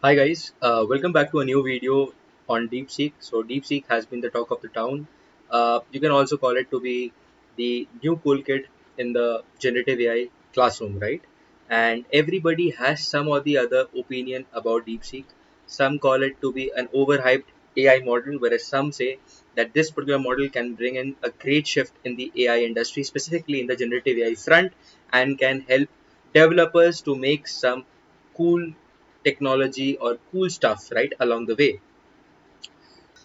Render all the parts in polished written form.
Hi guys, welcome back to a new video on DeepSeek. So DeepSeek has been the talk of the town. You can also call it to be the new cool kid in the generative AI classroom, right? And everybody has some or the other opinion about DeepSeek. Some call it to be an overhyped AI model, whereas some say that this particular model can bring in a great shift in the AI industry, specifically in the generative AI front, and can help developers to make some cool technology or cool stuff right along the way.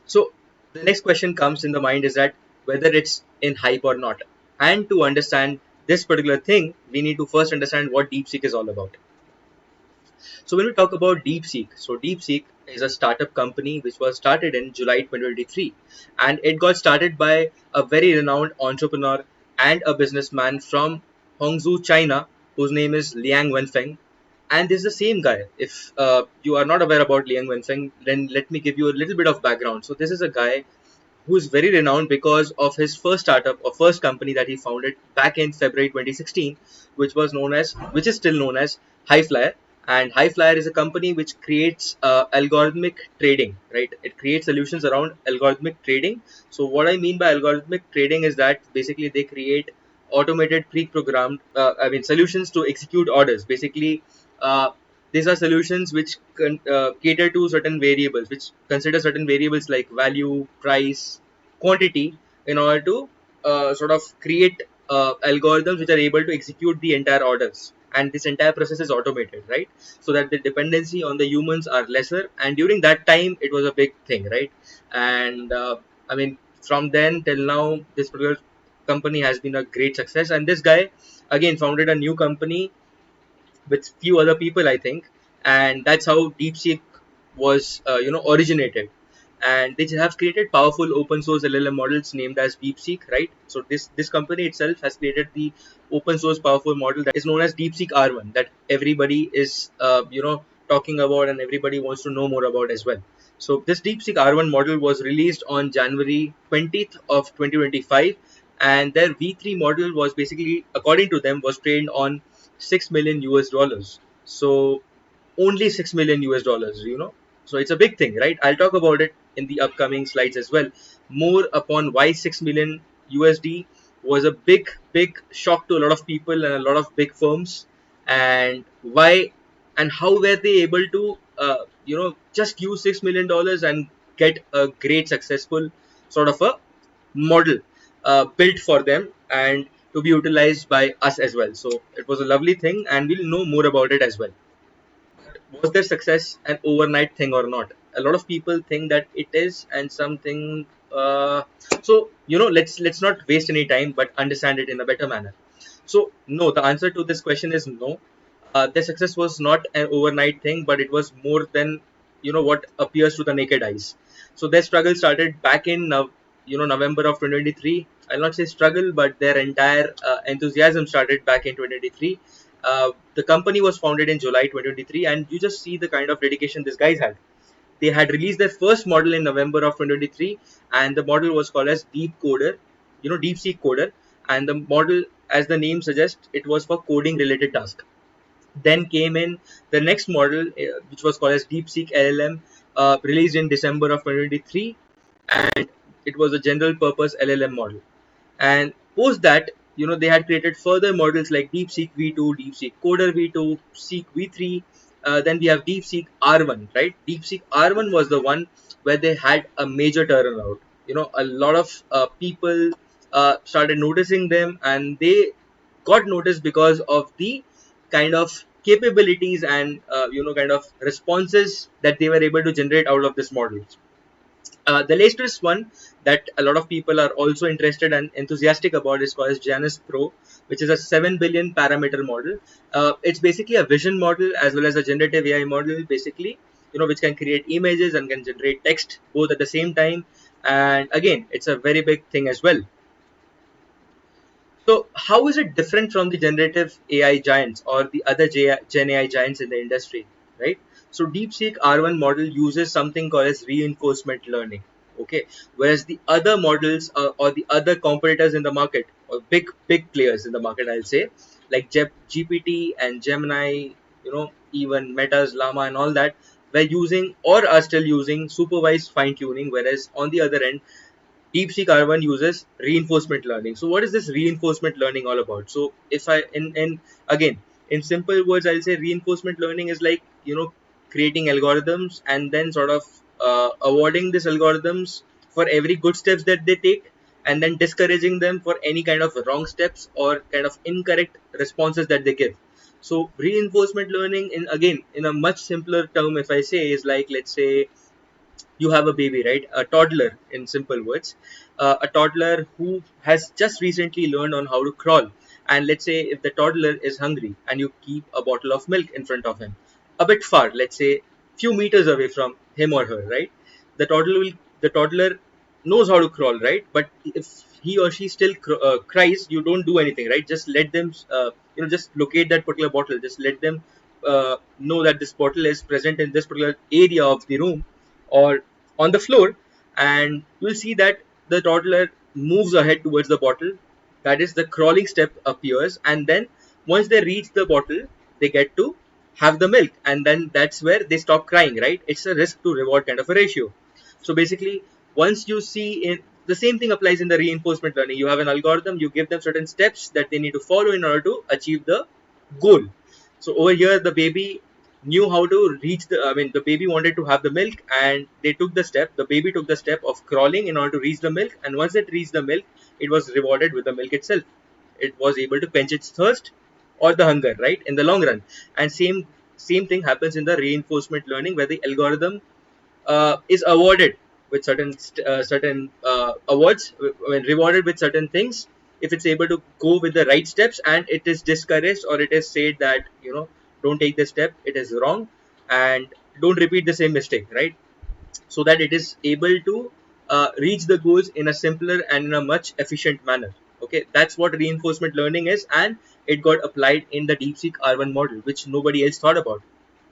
So the next question comes in the mind is that whether it's in hype or not. And to understand this particular thing, we need to first understand what DeepSeek is all about. So when we talk about DeepSeek, so DeepSeek is a startup company which was started in July 2023, and it got started by a very renowned entrepreneur and a businessman from Hangzhou, China, whose name is Liang Wenfeng. And this is the same guy. If you are not aware about Liang Wenfeng, then let me give you a little bit of background. So this is a guy who's very renowned because of his first startup or first company that he founded back in February 2016, which is still known as Highflyer. And Highflyer is a company which creates algorithmic trading, right? It creates solutions around algorithmic trading. So what I mean by algorithmic trading is that basically they create automated pre-programmed, solutions to execute orders. Basically, uh, these are solutions which cater to certain variables, which consider certain variables like value, price, quantity, in order to sort of create algorithms which are able to execute the entire orders. And this entire process is automated, right? So that the dependency on the humans are lesser. And during that time, it was a big thing, right? And from then till now, this particular company has been a great success. And this guy again founded a new company with few other people, I think, and that's how DeepSeek was, originated. And they have created powerful open source LLM models named as DeepSeek, right? So this company itself has created the open source powerful model that is known as DeepSeek R1 that everybody is, talking about and everybody wants to know more about as well. So this DeepSeek R1 model was released on January 20th of 2025, and their V3 model was basically, according to them, was trained on 6 million US dollars. So only 6 million US dollars, So it's a big thing, right? I'll talk about it in the upcoming slides as well. More upon why 6 million USD was a big shock to a lot of people and a lot of big firms, and why and how were they able to, just use $6 million and get a great successful sort of a model built for them and to be utilized by us as well. So it was a lovely thing, and we'll know more about it as well. Was their success an overnight thing or not? A lot of people think that it is, and something. Let's not waste any time, but understand it in a better manner. So no, the answer to this question is no. Their success was not an overnight thing, but it was more than what appears to the naked eyes. So their struggle started back in November of 2023. I'll not say struggle, but their entire enthusiasm started back in 2023. The company was founded in July 2023, and you just see the kind of dedication these guys had. They had released their first model in November of 2023, and the model was called as DeepSeek Coder, and the model, as the name suggests, it was for coding related tasks. Then came in the next model, which was called as DeepSeek LLM, released in December of 2023, and it was a general purpose LLM model. And post that, they had created further models like DeepSeek V2, DeepSeek Coder V2, Seek V3. Then we have DeepSeek R1, right? DeepSeek R1 was the one where they had a major turnaround. A lot of people started noticing them, and they got noticed because of the kind of capabilities and kind of responses that they were able to generate out of this model. The latest one that a lot of people are also interested and enthusiastic about is called as Janus Pro, which is a 7 billion parameter model. It's basically a vision model as well as a generative AI model, basically, which can create images and can generate text both at the same time. And again, it's a very big thing as well. So, how is it different from the generative AI giants or the other Gen AI giants in the industry, right? So, DeepSeek R1 model uses something called as reinforcement learning, okay? Whereas the other models or the other competitors in the market, or big players in the market, I'll say, like GPT and Gemini, even Meta's Llama and all that, were using or are still using supervised fine tuning, whereas on the other end, DeepSeek R1 uses reinforcement learning. So what is this reinforcement learning all about? So if I in again in simple words, I'll say reinforcement learning is like, creating algorithms and then sort of awarding these algorithms for every good steps that they take, and then discouraging them for any kind of wrong steps or kind of incorrect responses that they give. So reinforcement learning, in again in a much simpler term, if I say, is like, let's say you have a baby, right? A toddler, in simple words, a toddler who has just recently learned on how to crawl. And let's say if the toddler is hungry and you keep a bottle of milk in front of him, a bit far, let's say few meters away from him or her, right? The toddler knows how to crawl, right? But if he or she still cries, you don't do anything, right? Just let them, just locate that particular bottle. Just let them know that this bottle is present in this particular area of the room or on the floor, and you'll see that the toddler moves ahead towards the bottle. That is, the crawling step appears, and then once they reach the bottle, they get to have the milk, and then that's where they stop crying, right? It's a risk to reward kind of a ratio. So basically, once you see in the same thing applies in the reinforcement learning. You have an algorithm, you give them certain steps that they need to follow in order to achieve the goal. So over here, the baby knew how to reach the, I mean, the baby wanted to have the milk, and they took the step, the baby took the step of crawling in order to reach the milk, and once it reached the milk, it was rewarded with the milk itself. It was able to quench its thirst or the hunger, right, in the long run. And same thing happens in the reinforcement learning, where the algorithm is awarded with certain awards, I mean, rewarded with certain things if it's able to go with the right steps, and it is discouraged or it is said that, don't take this step, it is wrong, and don't repeat the same mistake, right? So that it is able to reach the goals in a simpler and in a much efficient manner. Okay, that's what reinforcement learning is, and it got applied in the DeepSeek R1 model, which nobody else thought about.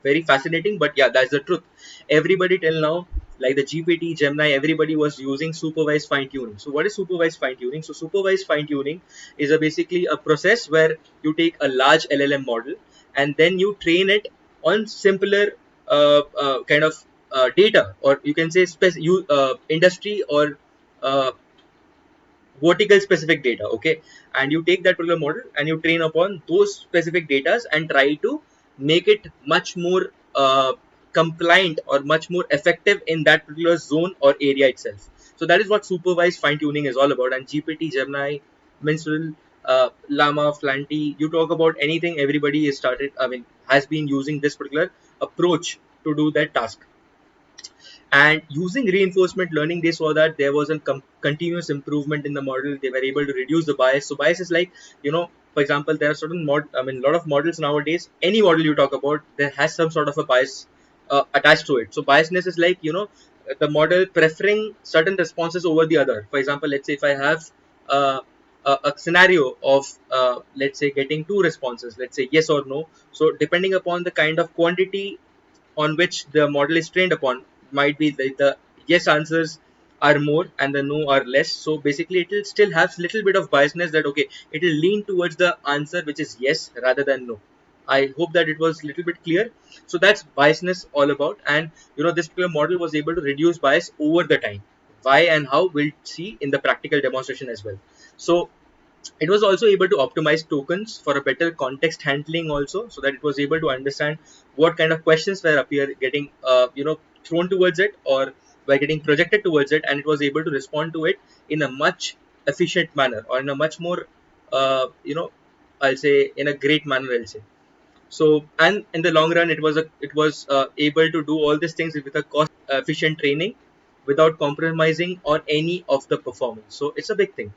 Very fascinating, but yeah, that's the truth. Everybody till now, like the GPT, Gemini, everybody was using supervised fine tuning. So what is supervised fine tuning? So supervised fine tuning is basically a process where you take a large LLM model and then you train it on simpler kind of data, or you can say industry or uh, vertical specific data. Okay, and you take that particular model and you train upon those specific data and try to make it much more compliant or much more effective in that particular zone or area itself. So that is what supervised fine tuning is all about. And GPT, Gemini, Minstrel, Llama, Flanty, you talk about anything, everybody is started, I mean, has been using this particular approach to do that task. And using reinforcement learning, they saw that there was a continuous improvement in the model. They were able to reduce the bias. So bias is like, for example, there are certain a lot of models nowadays. Any model you talk about, there has some sort of a bias attached to it. So biasness is like, the model preferring certain responses over the other. For example, let's say if I have uh, a scenario of let's say getting two responses, let's say yes or no. So depending upon the kind of quantity on which the model is trained upon, might be the yes answers are more and the no are less. So basically it will still have little bit of biasness, that okay, it will lean towards the answer which is yes rather than no. I hope that it was a little bit clear. So that's biasness all about. And this particular model was able to reduce bias over the time. Why and how, we'll see in the practical demonstration as well. So it was also able to optimize tokens for a better context handling also, so that it was able to understand what kind of questions were getting thrown towards it or were getting projected towards it, and it was able to respond to it in a much efficient manner, or in a much more I'll say in a great manner, I'll say. So, and in the long run, it was able to do all these things with a cost efficient training without compromising on any of the performance. So it's a big thing.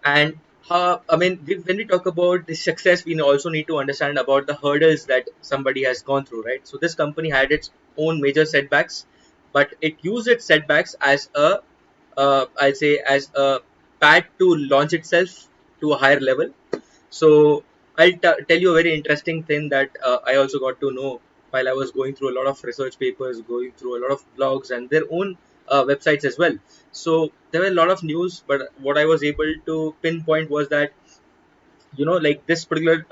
And I mean, when we talk about the success, we also need to understand about the hurdles that somebody has gone through, right? So this company had its own major setbacks, but it used its setbacks as I'll say, as a pad to launch itself to a higher level. So I'll tell you a very interesting thing that I also got to know while I was going through a lot of research papers, going through a lot of blogs and their own websites as well. So there were a lot of news, but what I was able to pinpoint was that, like this particular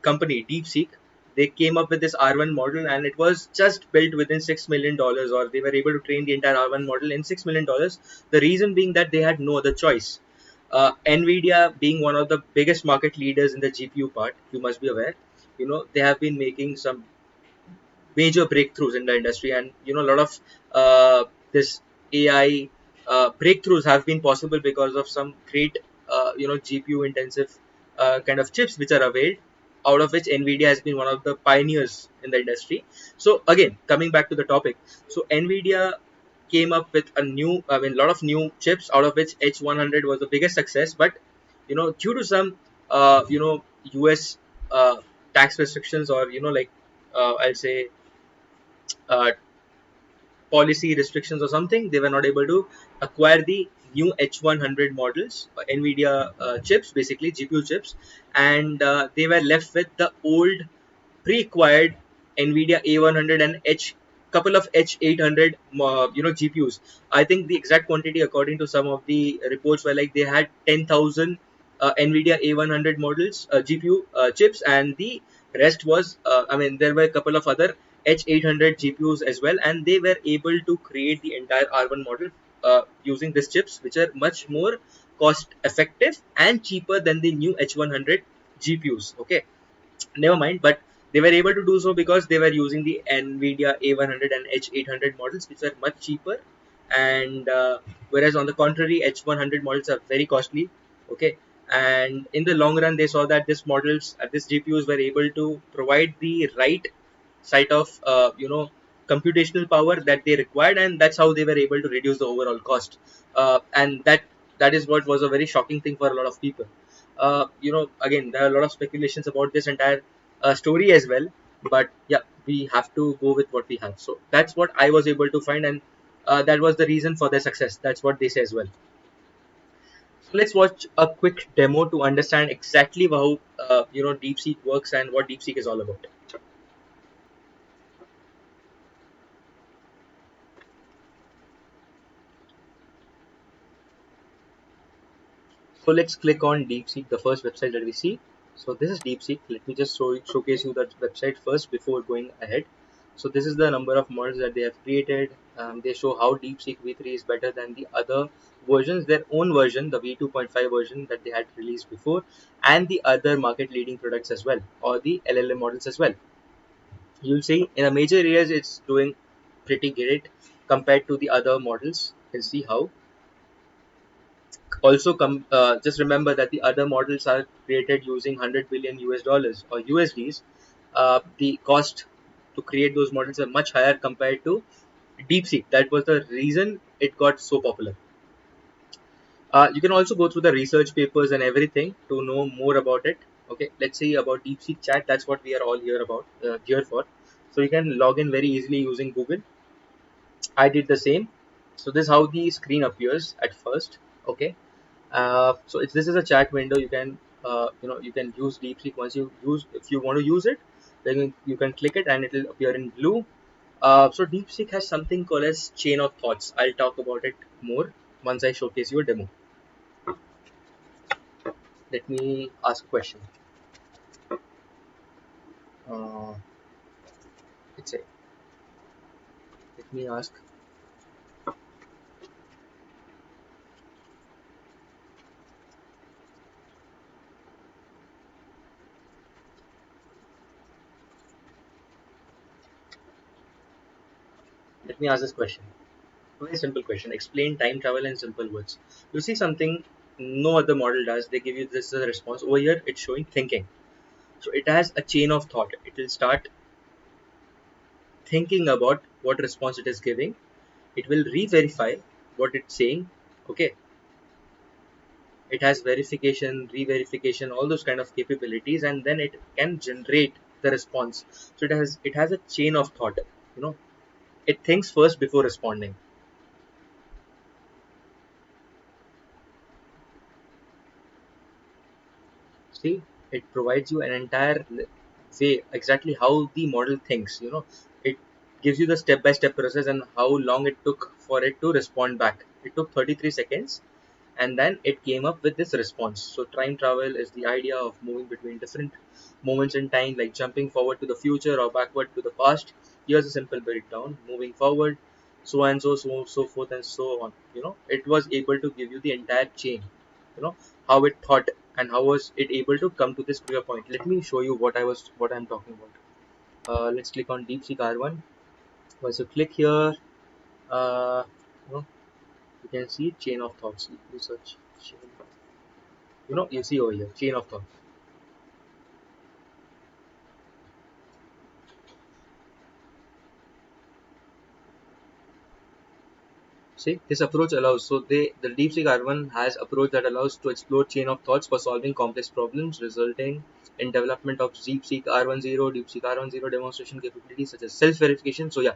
company, DeepSeek. they came up with this R1 model, and it was just built within $6 million, or they were able to train the entire R1 model in $6 million. The reason being that they had no other choice. Nvidia being one of the biggest market leaders in the GPU part, you must be aware. They have been making some major breakthroughs in the industry, and a lot of this AI breakthroughs have been possible because of some great GPU intensive kind of chips which are availed, out of which Nvidia has been one of the pioneers in the industry. So again, coming back to the topic, so Nvidia came up with lot of new chips, out of which H100 was the biggest success. But due to some US uh, tax restrictions, or I'll say uh, policy restrictions or something, they were not able to acquire the new H100 models, NVIDIA chips, basically GPU chips, and they were left with the old pre-acquired NVIDIA A100 and couple of H800 GPUs. I think the exact quantity, according to some of the reports, were like they had 10,000 NVIDIA A100 models GPU chips, and the rest was there were a couple of other H800 GPUs as well, and they were able to create the entire R1 model using these chips, which are much more cost effective and cheaper than the new H100 GPUs. Okay, never mind, but they were able to do so because they were using the Nvidia A100 and H800 models, which are much cheaper, and whereas on the contrary, H100 models are very costly. Okay, and in the long run, they saw that these GPUs were able to provide the right site of computational power that they required, and that's how they were able to reduce the overall cost. And that is what was a very shocking thing for a lot of people. Again, there are a lot of speculations about this entire story as well, but yeah, we have to go with what we have. So that's what I was able to find, and that was the reason for their success. That's what they say as well. So let's watch a quick demo to understand exactly how DeepSeek works and what DeepSeek is all about. So let's click on DeepSeek, the first website that we see. So this is DeepSeek. Let me just showcase you that website first before going ahead. So this is the number of models that they have created. They show how DeepSeek V3 is better than the other versions, their own version, the V2.5 version that they had released before, and the other market leading products as well, or the LLM models as well. You'll see in a major areas it's doing pretty great compared to the other models. You'll see how. Also, just remember that the other models are created using 100 billion US dollars or USDs. The cost to create those models are much higher compared to DeepSeek. That was the reason it got so popular. You can also go through the research papers and everything to know more about it. Okay, let's see about DeepSeek chat. That's what we are all here for. So you can log in very easily using Google. I did the same. So this is how the screen appears at first. Okay, so this is a chat window. You can you can use DeepSeek. Once you use, if you want to use it, then you can click it and it will appear in blue. So DeepSeek has something called as chain of thoughts. I'll talk about it more once I showcase you a demo. Let me ask a question. uh, let's say let me ask let me ask this question. Very simple question. Explain time travel in simple words. You see something no other model does. They give you this as a response. Over here it's showing thinking. So it has a chain of thought. It will start thinking about what response it is giving. It will re-verify what it's saying. Okay, it has verification, re-verification, all those kind of capabilities, and then it can generate the response. So it has a chain of thought. You know, it thinks first before responding. See, it provides you an entire way exactly how the model thinks. It gives you the step-by-step process and how long it took for it to respond back. It took 33 seconds, and then it came up with this response. So time travel is the idea of moving between different moments in time, like jumping forward to the future or backward to the past. Here's a simple breakdown: moving forward, so and so, so forth and so on. It was able to give you the entire chain, you know how it thought, and how was it able to come to this clear point. Let me show you what I'm talking about. Let's click on DeepSeek R1. Once you click here, uh, you know you can see chain of thoughts. You search chain, you see over here chain of thought. See, this approach allows, so the DeepSeek R1 has approach that allows to explore chain of thoughts for solving complex problems, resulting in development of DeepSeek R10, DeepSeek R10 demonstration capabilities such as self-verification. So yeah,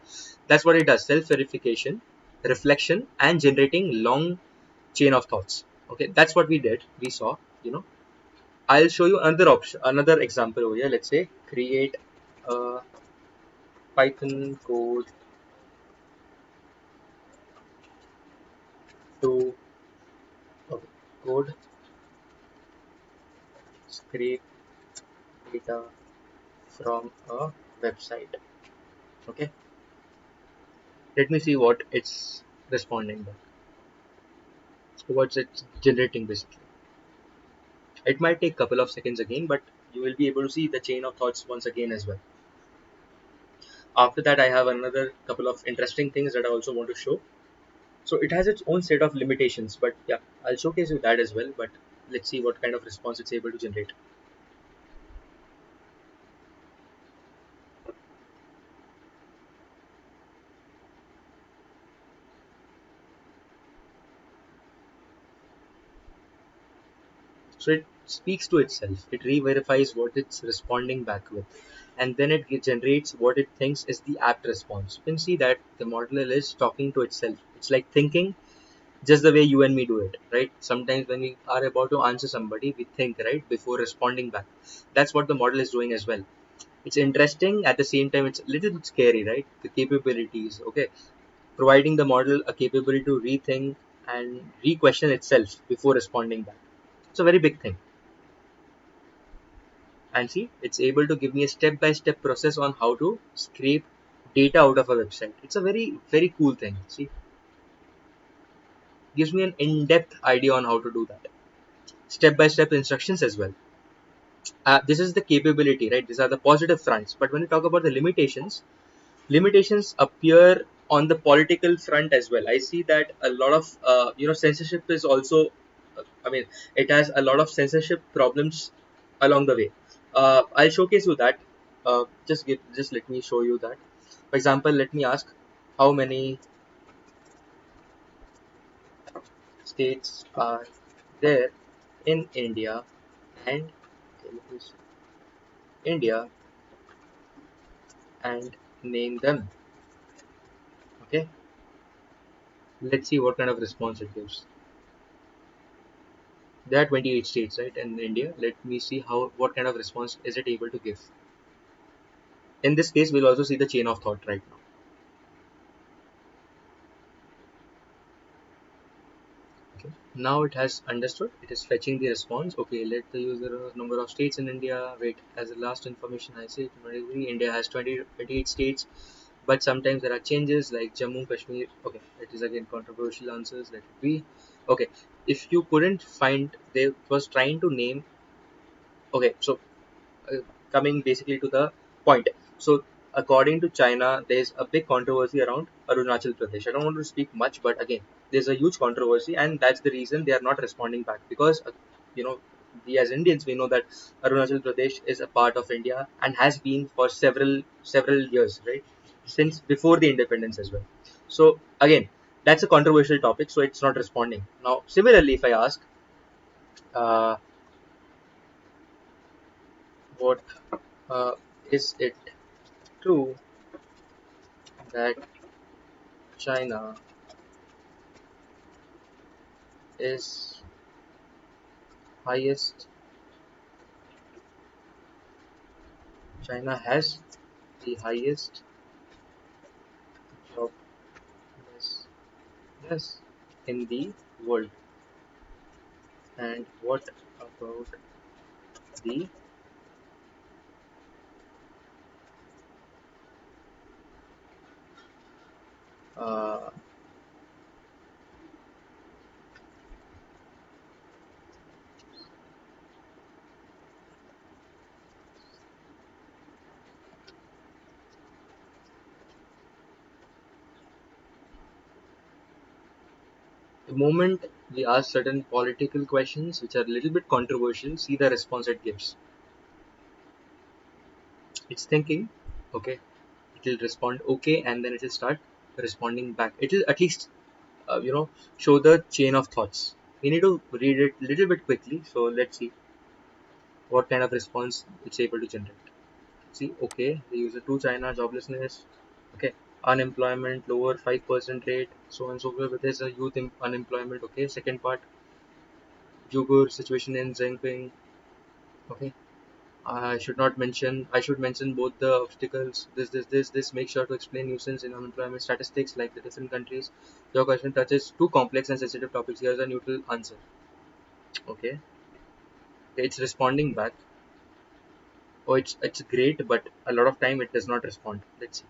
that's what it does: self-verification, reflection, and generating long chain of thoughts. Okay, that's what we did. We saw. I'll show you another option, another example over here. Let's say create a Python code to okay, code scrape data from a website. Okay, let me see what it's responding back. What's it generating basically. It might take a couple of seconds again, but you will be able to see the chain of thoughts once again as well. After that, I have another couple of interesting things that I also want to show. So it has its own set of limitations, but yeah, I'll showcase you that as well. But let's see what kind of response it's able to generate. So it speaks to itself, it re-verifies what it's responding back with, and then it generates what it thinks is the apt response. You can see that the model is talking to itself. It's like thinking just the way you and me do it, right? Sometimes when we are about to answer somebody, we think, right, before responding back. That's what the model is doing as well. It's interesting, at the same time it's a little bit scary, right? The capabilities, okay, providing the model a capability to rethink and re-question itself before responding back. It's a very big thing. And see, it's able to give me a step-by-step process on how to scrape data out of a website. It's a very, very cool thing. See, gives me an in-depth idea on how to do that. Step-by-step instructions as well. This is the capability, right? These are the positive fronts. But when you talk about the limitations appear on the political front as well. I see that a lot of censorship is also, I mean, it has a lot of censorship problems along the way. I'll showcase you that. Just let me show you that. For example, let me ask how many states are there in India, and okay, let me see, India, and name them. Okay, let's see what kind of response it gives. There are 28 states, right, in India. Let me see how what kind of response is it able to give. In this case, we'll also see the chain of thought right now. Okay. Now it has understood. It is fetching the response. Okay, let the user know number of states in India. Wait, as the last information I say, India has 28 states, but sometimes there are changes like Jammu, Kashmir. Okay, it is again controversial answers. Let it be. Okay, if you couldn't find, they was trying to name. Okay, so uh, coming basically to the point. So, according to China, there's a big controversy around Arunachal Pradesh. I don't want to speak much, but again, there's a huge controversy, and that's the reason they are not responding back because, you know, we as Indians we know that Arunachal Pradesh is a part of India and has been for several years, right? Since before the independence as well. So again, that's a controversial topic, so it's not responding. Now, similarly, if I ask, uh, what uh, is it true that China is highest China has the highest joblessness in the world. And what about the uh, the moment we ask certain political questions which are a little bit controversial, see the response it gives. It's thinking, okay, it will respond okay, and then it will start responding back. It will at least, show the chain of thoughts. We need to read it a little bit quickly. So let's see what kind of response it's able to generate. See, okay, the user to China joblessness, okay, unemployment lower 5% rate, so on and so forth. There's a youth unemployment. Okay, second part, Uyghur situation in Zhengping. Okay, I should not mention. I should mention both the obstacles. This. Make sure to explain nuisance in unemployment statistics like the different countries. Your question touches two complex and sensitive topics. Here's a neutral answer. Okay, it's responding back. Oh, it's great, but a lot of time it does not respond. Let's see.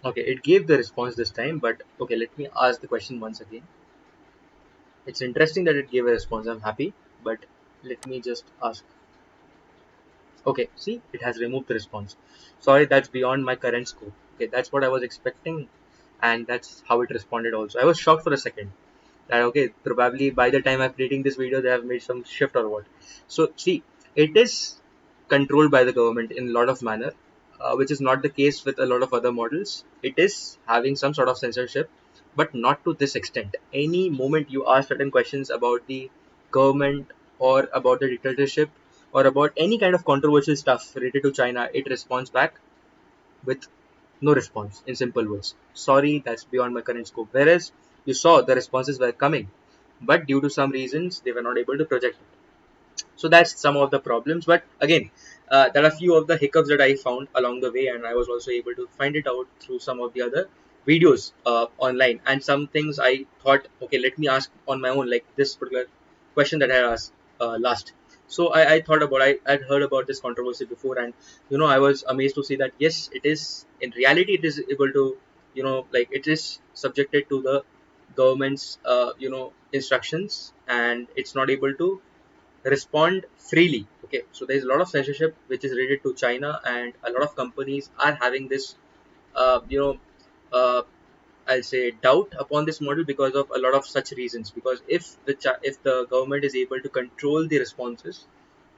Okay, it gave the response this time, but okay, let me ask the question once again. It's interesting that it gave a response. I'm happy, but let me just ask. Okay, see, it has removed the response. Sorry, that's beyond my current scope. Okay, that's what I was expecting, and that's how it responded also. I was shocked for a second that okay, probably by the time I'm creating this video, they have made some shift or what. So see, it is controlled by the government in a lot of manner, which is not the case with a lot of other models. It is having some sort of censorship, but not to this extent. Any moment you ask certain questions about the government or about the dictatorship or about any kind of controversial stuff related to China, it responds back with no response in simple words. Sorry, that's beyond my current scope. Whereas you saw the responses were coming, but due to some reasons, they were not able to project it. So that's some of the problems. But again, there are a few of the hiccups that I found along the way, and I was also able to find it out through some of the other videos online. And some things I thought, okay, let me ask on my own, like this particular question that I asked last. So I thought about, I'd heard about this controversy before, and I was amazed to see that yes, it is in reality it is able to, like it is subjected to the government's instructions, and it's not able to respond freely. Okay, so there's a lot of censorship which is related to China, and a lot of companies are having this, uh, you know, uh, I'll say doubt upon this model because of a lot of such reasons. Because if the government is able to control the responses,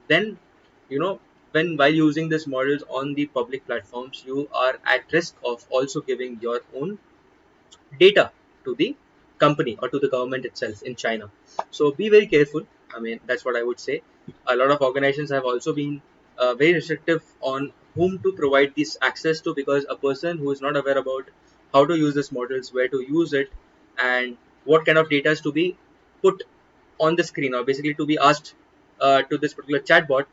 then when while using these models on the public platforms, you are at risk of also giving your own data to the company or to the government itself in China. So be very careful. I mean, that's what I would say. A lot of organizations have also been very restrictive on whom to provide this access to, because a person who is not aware about how to use these models, where to use it, and what kind of data is to be put on the screen, or basically to be asked to this particular chatbot,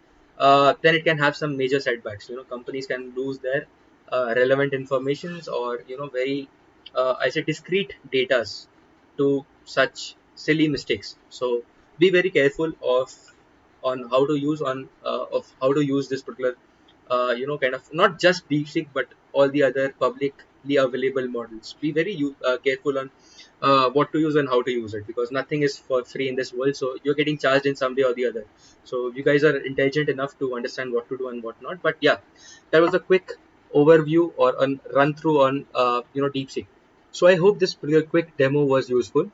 then it can have some major setbacks. Companies can lose their relevant informations, or very I say discrete datas to such silly mistakes. So be very careful on how to use of how to use this particular kind of not just DeepSeek but all the other publicly available models. Be very careful on what to use and how to use it, because nothing is for free in this world. So you're getting charged in some way or the other. So you guys are intelligent enough to understand what to do and what not. But yeah, that was a quick overview or a run through on DeepSeek. So I hope this particular quick demo was useful.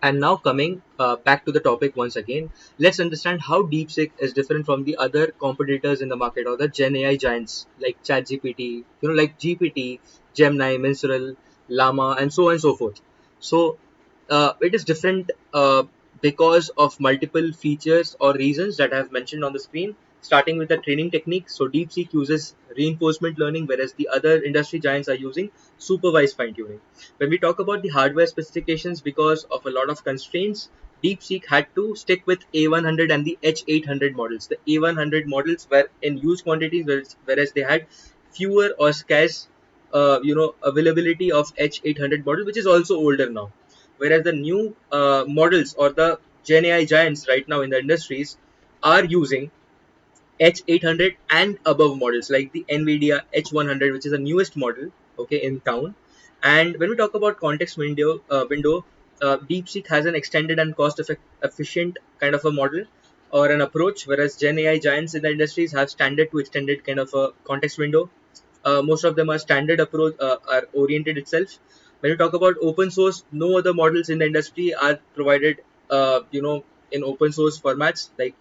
And now coming back to the topic once again, let's understand how DeepSeek is different from the other competitors in the market, or the Gen AI giants like ChatGPT, like GPT, Gemini, Minstrel, Llama, and so on and so forth. So it is different because of multiple features or reasons that I have mentioned on the screen. Starting with the training technique, so DeepSeek uses reinforcement learning, whereas the other industry giants are using supervised fine tuning. When we talk about the hardware specifications, because of a lot of constraints, DeepSeek had to stick with A100 and the H800 models. The A100 models were in huge quantities, whereas they had fewer or scarce, availability of H800 model, which is also older now. Whereas the new models or the GenAI giants right now in the industries are using H800 and above models like the NVIDIA H100, which is the newest model, okay, in town. And when we talk about context window, DeepSeek has an extended and efficient kind of a model or an approach, whereas Gen AI giants in the industries have standard to extended kind of a context window. Most of them are standard approach, are oriented itself. When you talk about open source, no other models in the industry are provided, in open source formats. Like,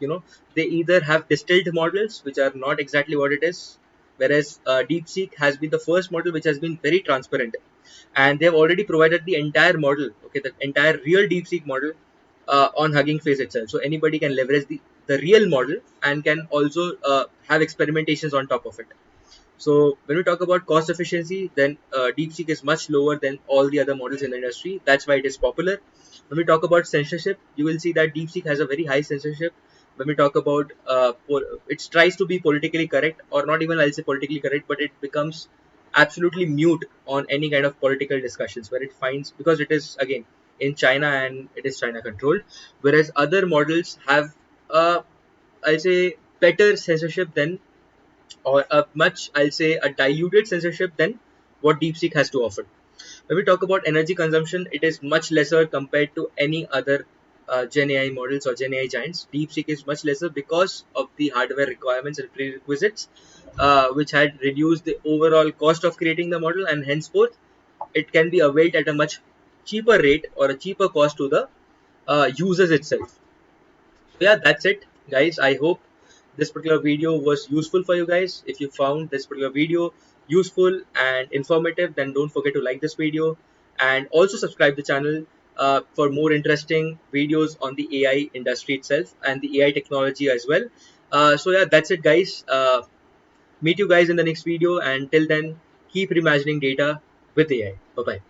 they either have distilled models, which are not exactly what it is, whereas DeepSeek has been the first model which has been very transparent, and they have already provided the entire model, okay, the entire real DeepSeek model, on Hugging Face itself. So anybody can leverage the real model and can also have experimentations on top of it. So when we talk about cost efficiency, then DeepSeek is much lower than all the other models in the industry. That's why it is popular. When we talk about censorship, you will see that DeepSeek has a very high censorship. When we talk about, it tries to be politically correct, or not even I'll say politically correct, but it becomes absolutely mute on any kind of political discussions where it finds, because it is again in China and it is China controlled, whereas other models have, I'll say, better censorship than, or a much, I'll say, a diluted censorship than what DeepSeek has to offer. When we talk about energy consumption, it is much lesser compared to any other Gen AI models or Gen AI giants. DeepSeek is much lesser because of the hardware requirements and prerequisites, which had reduced the overall cost of creating the model, and henceforth, it can be availed at a much cheaper rate or a cheaper cost to the users itself. So yeah, that's it, guys. I hope this particular video was useful for you guys. If you found this particular video useful and informative, then don't forget to like this video and also subscribe the channel for more interesting videos on the AI industry itself and the AI technology as well. So yeah, that's it, guys. Meet you guys in the next video, and till then, keep reimagining data with AI. Bye bye.